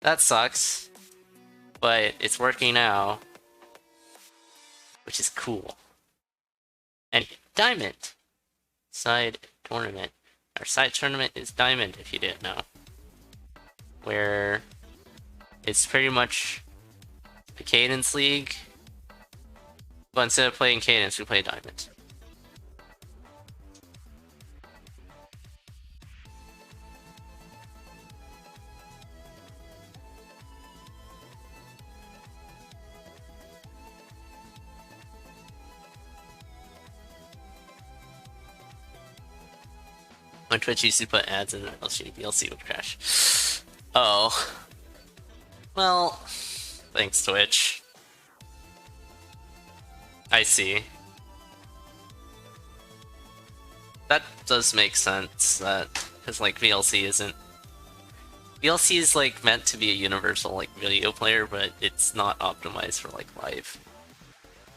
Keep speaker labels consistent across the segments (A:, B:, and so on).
A: That sucks, but it's working now, which is cool. And Diamond! Side tournament. Our side tournament is Diamond, if you didn't know. Where it's pretty much the Cadence League, but instead of playing Cadence, we play Diamond. When Twitch used to put ads in the DLC would crash. Oh. Well, thanks Twitch. I see. That does make sense, that, because like VLC is like meant to be a universal like video player, but it's not optimized for like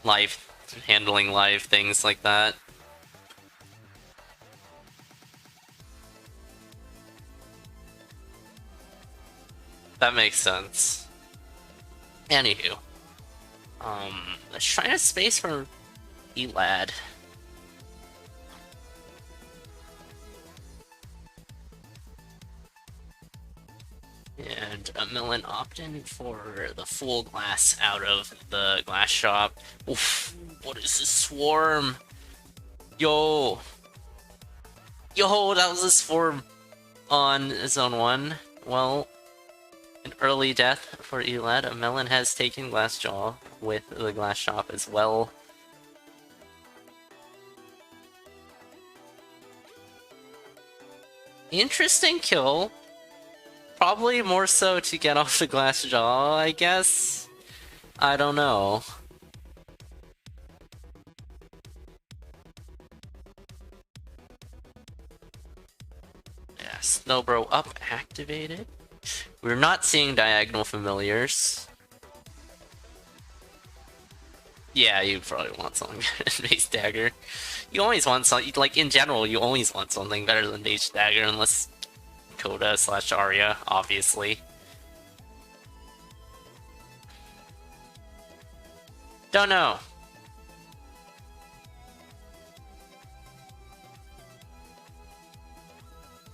A: live handling live things like that. That makes sense. Anywho. Let's try a space for Elad. And a Millen opt-in for the full glass out of the glass shop. Oof, what is this swarm? Yo! Yo, that was a swarm on Zone 1. Well, an early death for Elad. A Melon has taken Glassjaw with the glass shop as well. Interesting kill. Probably more so to get off the Glassjaw, I guess? I don't know. Yeah, Snowbro up activated. We're not seeing diagonal familiars. Yeah, you probably want something better than Base Dagger. You always want something, like in general, you always want something better than Base Dagger, unless Coda / Arya, obviously. Don't know.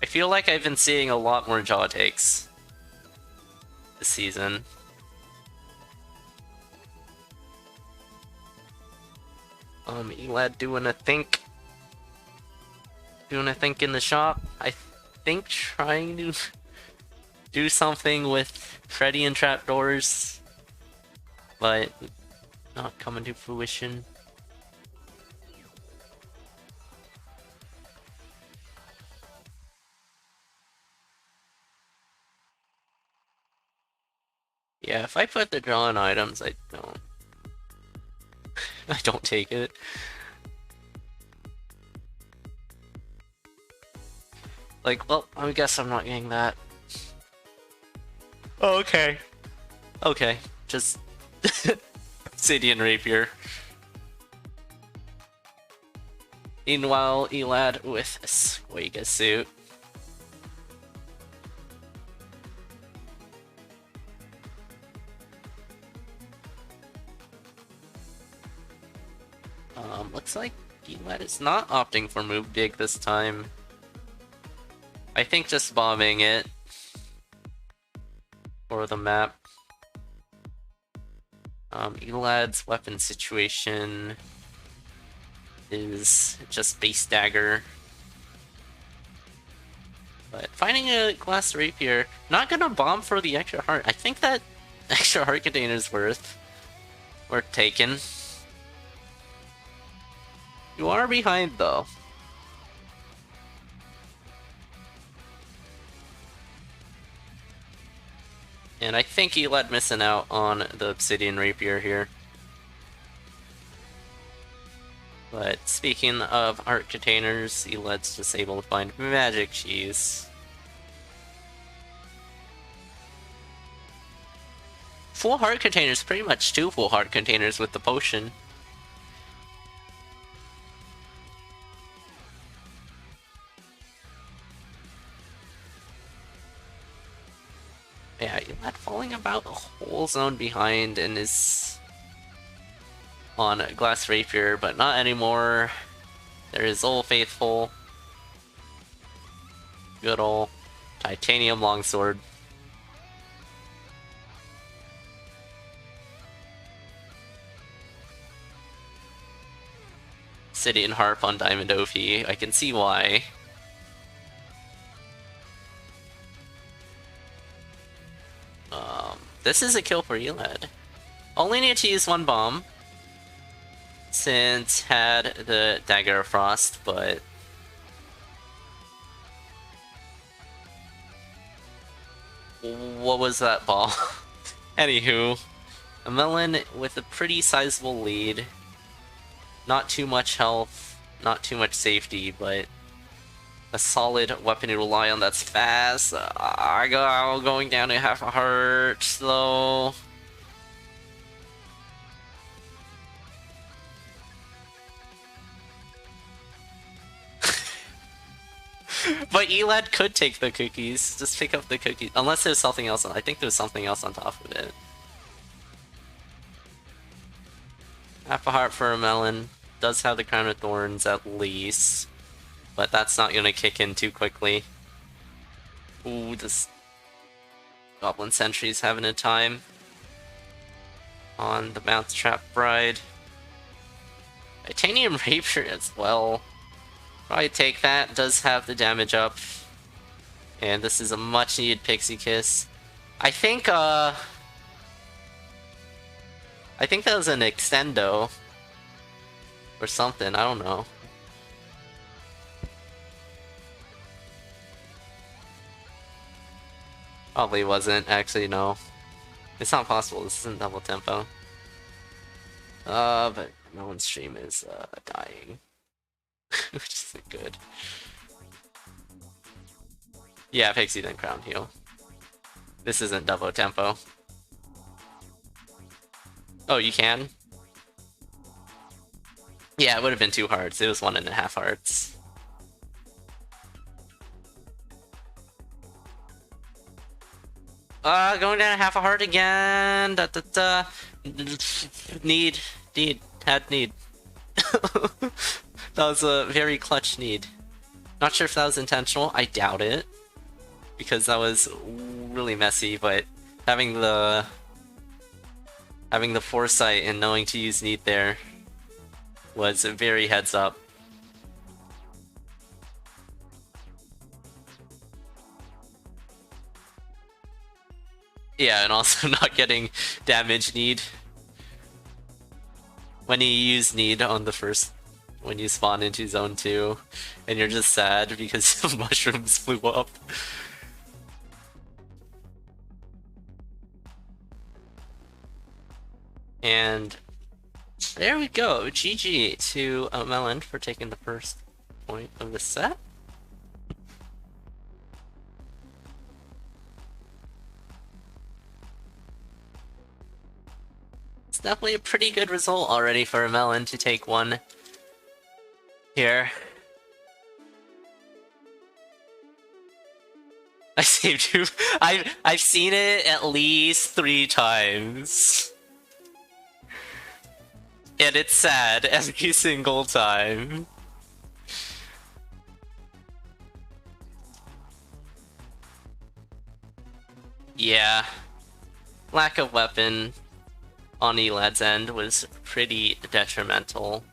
A: I feel like I've been seeing a lot more jaw takes this season. Elad doing a think in the shop. I think trying to do something with Freddy and trapdoors, but not coming to fruition. Yeah, if I put the drawn items, I don't. I don't take it. Like, well, I guess I'm not getting that. Oh, okay. Okay, just Obsidian Rapier. Meanwhile, Elad with a Swega suit. Looks like Elad is not opting for move dig this time. I think just bombing it for the map. Elad's weapon situation is just base dagger. But finding a glass rapier, not gonna bomb for the extra heart. I think that extra heart container is worth taking. You are behind though. And I think Elad missing out on the Obsidian Rapier here. But speaking of heart containers, Elad's just able to find magic cheese. Full heart containers, pretty much 2 full heart containers with the potion. Yeah, Elad falling about a whole zone behind and is on Glass Rapier, but not anymore. There is Old Faithful. Good ol' Titanium Longsword. City and Harp on Diamond OP. I can see why. This is a kill for Elad. Only need to use one bomb, since had the Dagger of Frost, but what was that ball? Anywho, a melon with a pretty sizable lead. Not too much health, not too much safety, but a solid weapon to rely on that's fast. I go going down to half a heart, though. But Elad could take the cookies. Just pick up the cookies. Unless there's something else on. I think there's something else on top of it. Half a heart for a melon. Does have the Crown of Thorns at least. But that's not gonna kick in too quickly. Ooh, this Goblin Sentry's having a time on the Mousetrap Bride. Titanium Rapier as well. Probably take that. Does have the damage up. And this is a much needed Pixie Kiss. I think that was an extendo. Or something, I don't know. Probably wasn't, actually, no. It's not possible, this isn't double tempo. But no one's stream is, dying. Which isn't good. Yeah, Pixie then Crown Heal. This isn't double tempo. Oh, you can? Yeah, it would have been 2 hearts. It was 1.5 hearts. Going down half a heart again. Need. Had need. That was a very clutch need. Not sure if that was intentional. I doubt it. Because that was really messy, but having the foresight and knowing to use need there was a very heads up. Yeah, and also not getting damage need. When you use need on the first, when you spawn into zone 2, and you're just sad because the mushrooms flew up. And there we go. GG to Melon for taking the first point of the set. It's definitely a pretty good result already for a Melon to take one here. I saved you. I've seen it at least 3 times. And it's sad every single time. Yeah. Lack of weapon on Elad's end was pretty detrimental.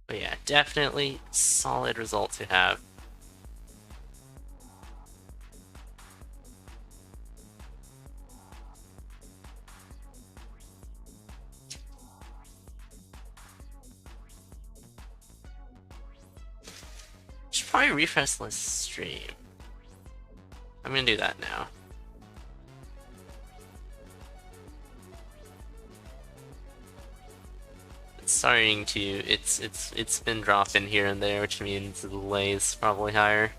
A: But yeah, definitely solid result to have. Should probably refresh this stream. I'm gonna do that now. It's starting to it's been dropping here and there, which means the delay is probably higher.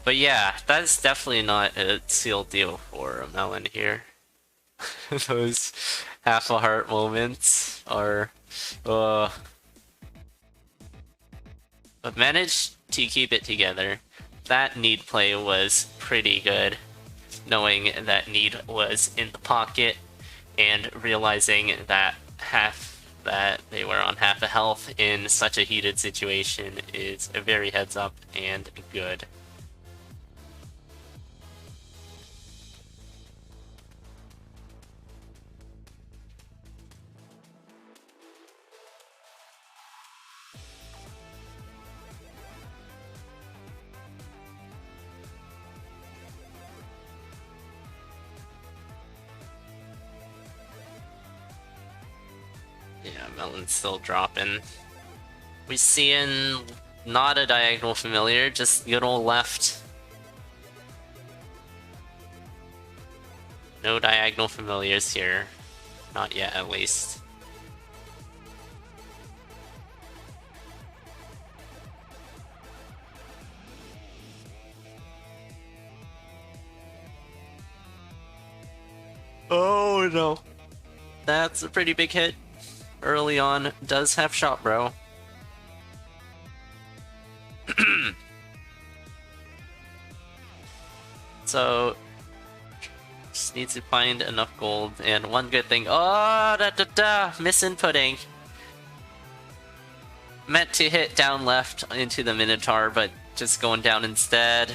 A: But yeah, that's definitely not a sealed deal for a Melon here. Those half a heart moments are but managed to keep it together. that need play was pretty good. Knowing that need was in the pocket and realizing that they were on half a health in such a heated situation is a very heads up and good. Yeah, Melon's still dropping. We seeing not a diagonal familiar, just good old left. No diagonal familiars here. Not yet, at least. Oh no. That's a pretty big hit. Early on, does have shot, bro. So, just needs to find enough gold, and one good thing. Oh, misinputting. Meant to hit down left into the Minotaur, but just going down instead.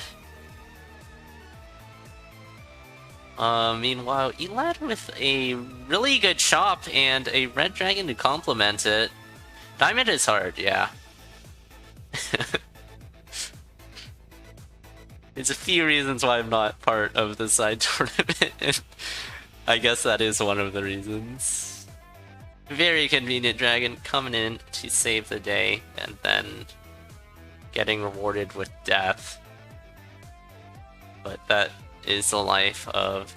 A: Meanwhile, Elad with a really good chop and a red dragon to complement it. Diamond is hard, yeah. There's a few reasons why I'm not part of the side tournament, and I guess that is one of the reasons. Very convenient dragon coming in to save the day, and then getting rewarded with death. But that is the life of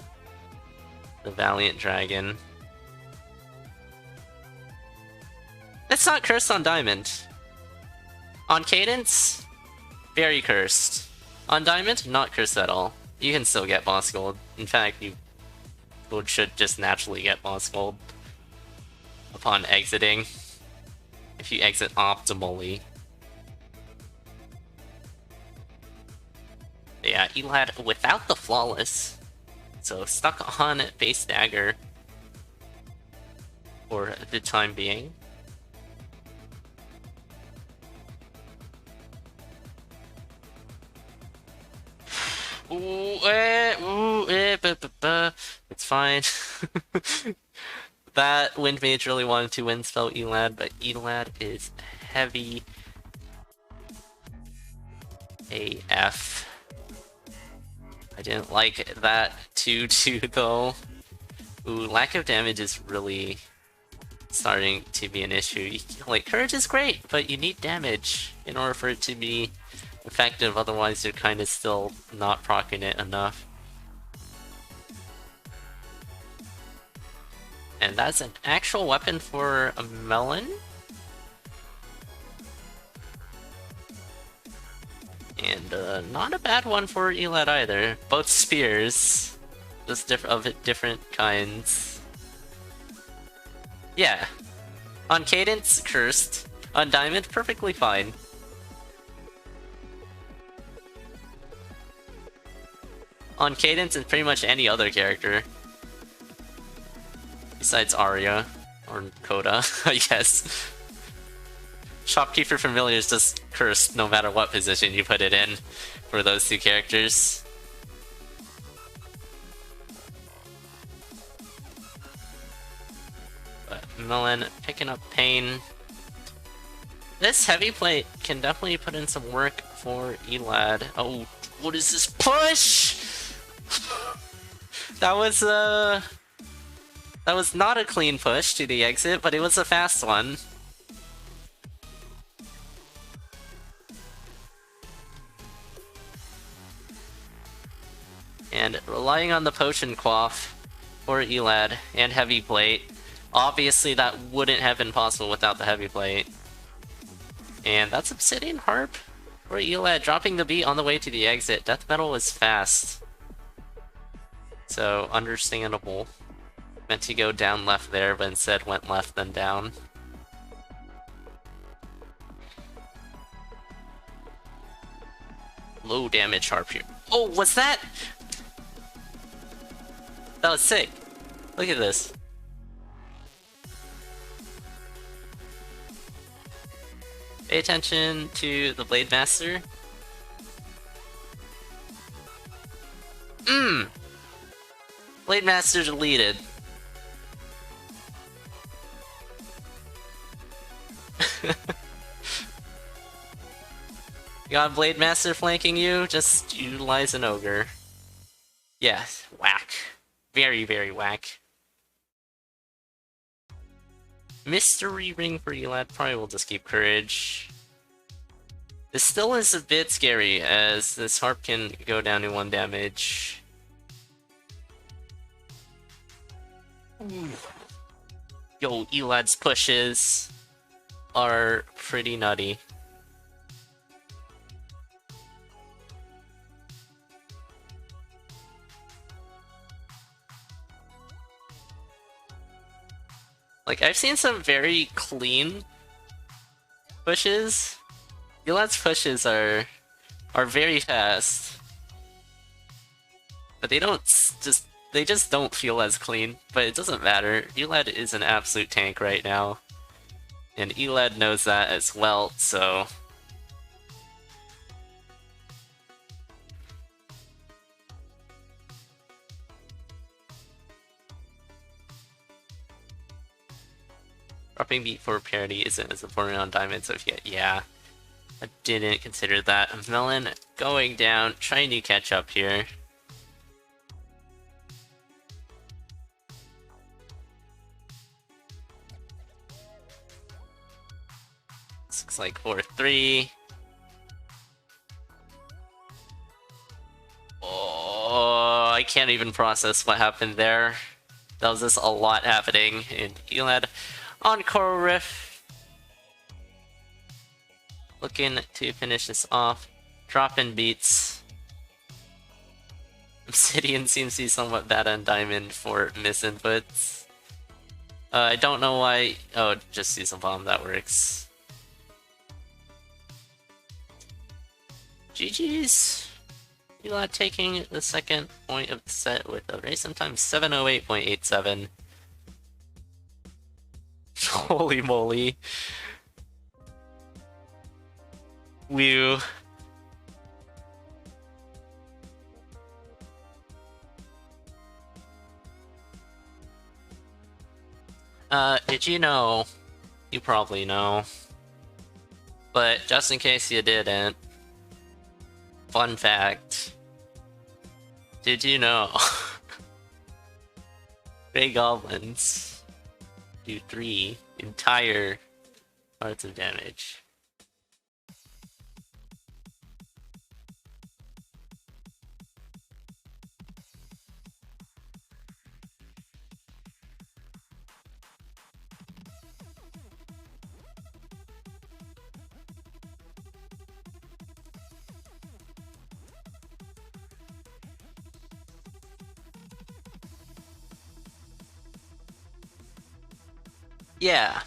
A: the Valiant Dragon. It's not cursed on Diamond. On Cadence, very cursed. On Diamond, not cursed at all. You can still get boss gold. In fact, you should just naturally get boss gold upon exiting, if you exit optimally. Yeah, Elad without the flawless, so stuck on base dagger for the time being. It's fine. That Wind Mage really wanted to win spell Elad, but Elad is heavy AF. I didn't like that too though. Ooh, lack of damage is really starting to be an issue. Like, courage is great, but you need damage in order for it to be effective, otherwise you're kind of still not proccing it enough. And that's an actual weapon for a melon? And not a bad one for Elad either. Both spears, just of different kinds. Yeah. On Cadence, cursed. On Diamond, perfectly fine. On Cadence and pretty much any other character. Besides Arya. Or Coda, I guess. Shopkeeper Familiar is just cursed no matter what position you put it in for those two characters. But Melon picking up pain. This heavy plate can definitely put in some work for Elad. Oh, what is this push? That was not a clean push to the exit, but it was a fast one. And relying on the potion quaff for Elad and heavy plate. Obviously that wouldn't have been possible without the heavy plate. And that's Obsidian Harp for Elad, dropping the beat on the way to the exit. Death Metal was fast. So, understandable. Meant to go down left there, but instead went left then down. Low damage harp here. Oh, what's that? That was sick. Look at this. Pay attention to the Blade Master. Blade Master deleted. You got Blade Master flanking you? Just utilize an ogre. Yeah, whack. Very, very whack. Mystery Ring for Elad. Probably will just keep Courage. This still is a bit scary, as this harp can go down to 1 damage. Ooh. Yo, Elad's pushes are pretty nutty. Like, I've seen some very clean pushes. Elad's pushes are very fast. But they just don't feel as clean. But it doesn't matter. Elad is an absolute tank right now. And Elad knows that as well, so... Dropping beat for parity isn't as important on diamonds of yet. Yeah, I didn't consider that. Melon going down, trying to catch up here. This looks like 4-3. Oh, I can't even process what happened there. That was just a lot happening in Elad. Encore Riff. Looking to finish this off. Drop-in beats. Obsidian seems to be somewhat bad on Diamond for misinputs. I don't know why... Oh, just use a bomb, that works. GG's. Elad taking the second point of the set with a race sometimes 708.87. Holy moly. Whew. Did you know? You probably know. But just in case you didn't, fun fact. Did you know? Grey Goblins do 3 entire parts of damage. Yeah,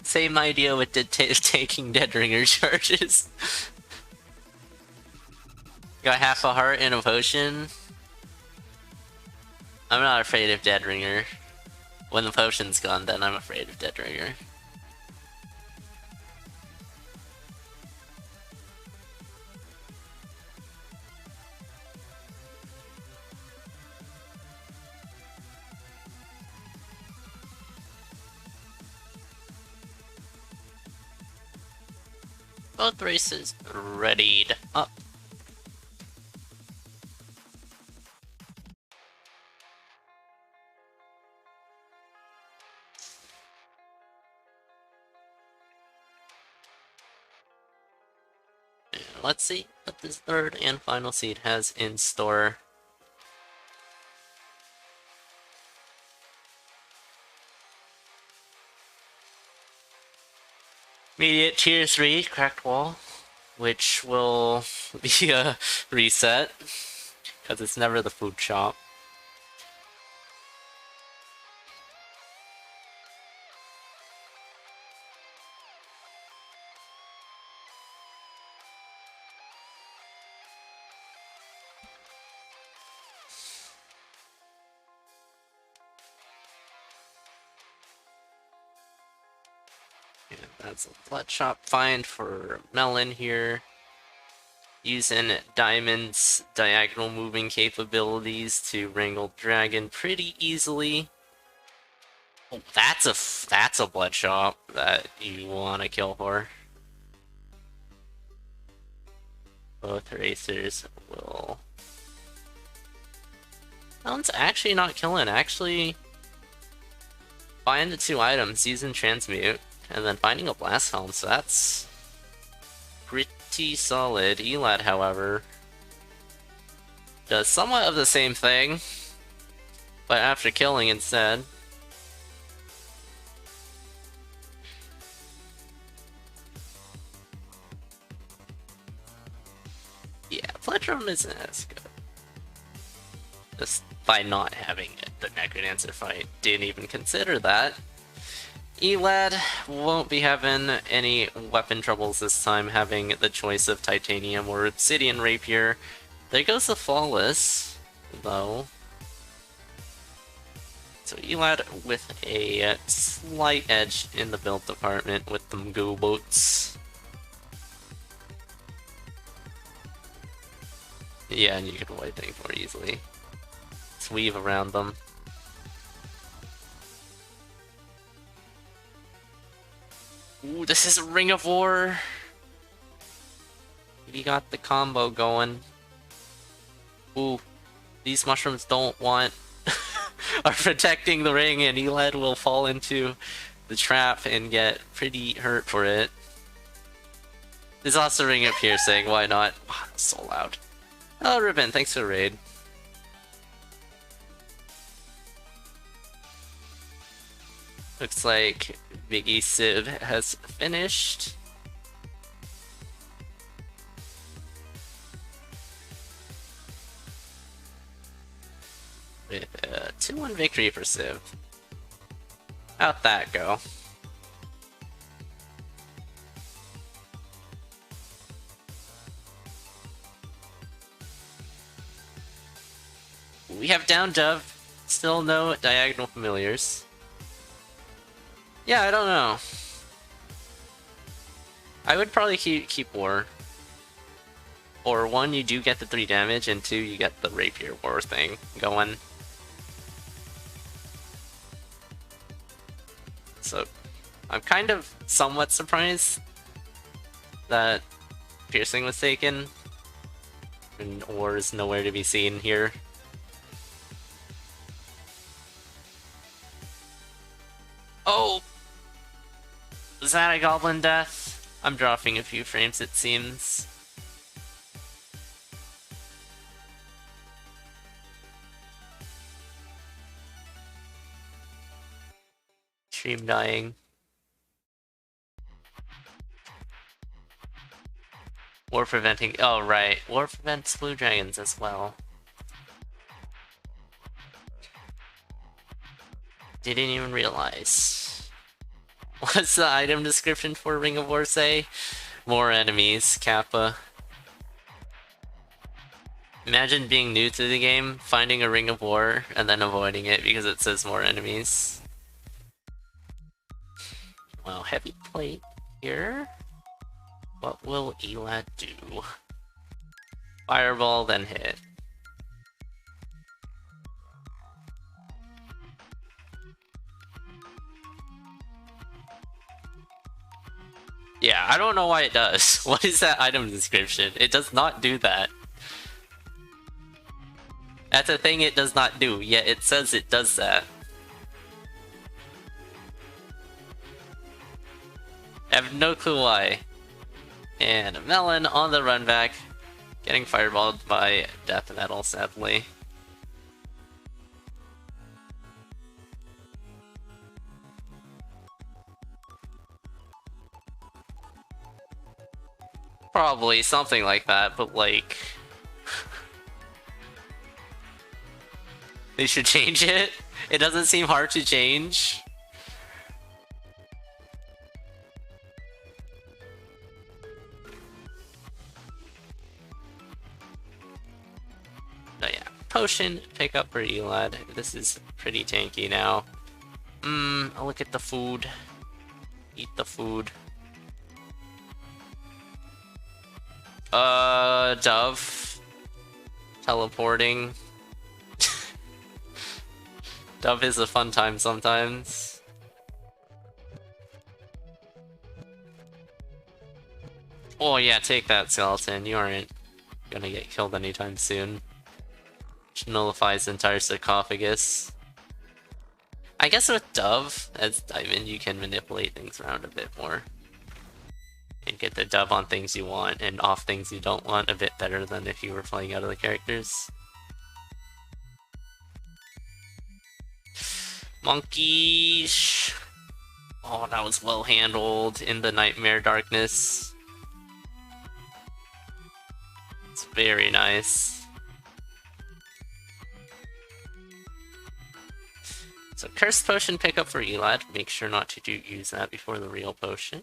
A: same idea with taking Deadringer charges. Got half a heart and a potion. I'm not afraid of Deadringer. When the potion's gone, then I'm afraid of Deadringer. Both races readied up. And let's see what this third and final seed has in store. Immediate tier 3 cracked wall, which will be a reset because it's never the food shop. That's a bloodshot find for Melon here. Using Diamond's diagonal moving capabilities to wrangle Dragon pretty easily. Oh, that's a bloodshot that you want to kill for. Both racers will. That one's actually not killing. Actually, find the 2 items using Transmute, and then finding a Blast Helm. So that's pretty solid. Elad, however, does somewhat of the same thing, but after killing instead. Yeah, Pledrum isn't as good. Just by not having the Necrodancer fight. Didn't even consider that. Elad won't be having any weapon troubles this time, having the choice of Titanium or Obsidian Rapier. There goes the Flawless, though. So Elad with a slight edge in the build department with them Go Boats. Yeah, and you can avoid things more easily. Just weave around them. Ooh, this is a Ring of War. We got the combo going. Ooh, these mushrooms don't want... are protecting the ring, and Elad will fall into the trap and get pretty hurt for it. There's also Ring of Piercing, why not? Wow, that's so loud. Oh, Ribbon, thanks for the raid. Looks like Biggie Civ has finished. With a 2-1 victory for Civ. How'd that go? We have down Dove. Still no diagonal familiars. Yeah, I don't know. I would probably keep War. Or 1, you do get the 3 damage, and 2, you get the Rapier War thing going. So, I'm kind of somewhat surprised that Piercing was taken, and War is nowhere to be seen here. Oh! Is that a Goblin Death? I'm dropping a few frames, it seems. Stream dying. War preventing. Oh, right. War prevents blue dragons as well. Didn't even realize. What's the item description for Ring of War say? More enemies, Kappa. Imagine being new to the game, finding a Ring of War, and then avoiding it because it says more enemies. Well, heavy plate here. What will Elad do? Fireball, then hit. Yeah, I don't know why it does. What is that item description? It does not do that. That's a thing it does not do, yet it says it does that. I have no clue why. And Melon on the run back, getting fireballed by Death Metal, sadly. Probably something like that, but like... they should change it? It doesn't seem hard to change. But yeah, potion pick up for Elad. This is pretty tanky now. I'll look at the food. Eat the food. Dove. Teleporting. Dove is a fun time sometimes. Oh yeah, take that, skeleton. You aren't gonna get killed anytime soon. Which nullifies the entire sarcophagus. I guess with Dove, as Diamond, you can manipulate things around a bit more. And get the Dove on things you want, and off things you don't want a bit better than if you were playing out of the characters. Monkeys! Oh, that was well handled in the Nightmare Darkness. It's very nice. So Cursed Potion pickup for Elad. Make sure not to use that before the real potion.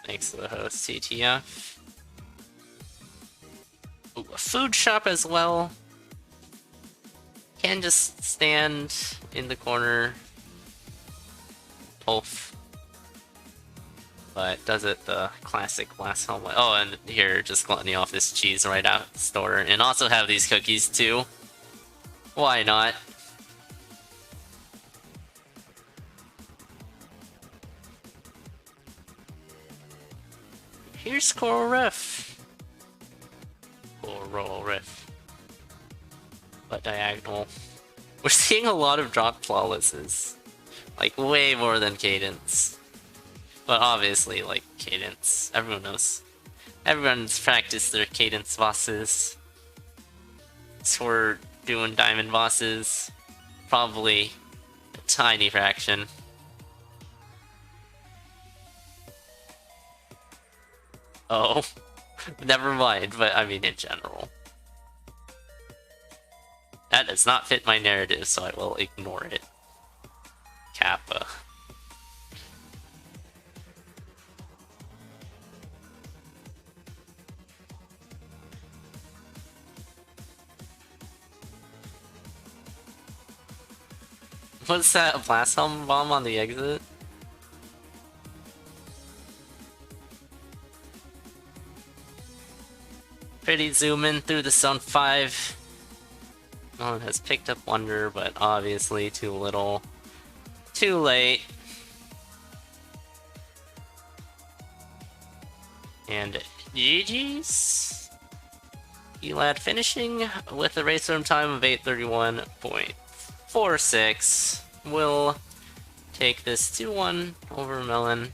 A: Thanks to the host, CTF. Ooh, a food shop as well. Can just stand in the corner. Oof. But does it the classic glass helmet. Oh, and here, just gluttony off this cheese right out the store. And also have these cookies too. Why not? Here's Coral Reef. Coral Reef. But diagonal. We're seeing a lot of drop flawlesses. Like, way more than Cadence. But obviously, like, Cadence. Everyone knows. Everyone's practiced their Cadence bosses. So we're doing Diamond bosses. Probably a tiny fraction. Oh. Never mind, but I mean in general. That does not fit my narrative, so I will ignore it. Kappa. What's that, a blast helm bomb on the exit? Pretty zoom in through the Zone 5. No one has picked up Wonder, but obviously too little. Too late. And GG's. Elad finishing with a race room time of 8:31.46. Will take this 2-1 over Melon.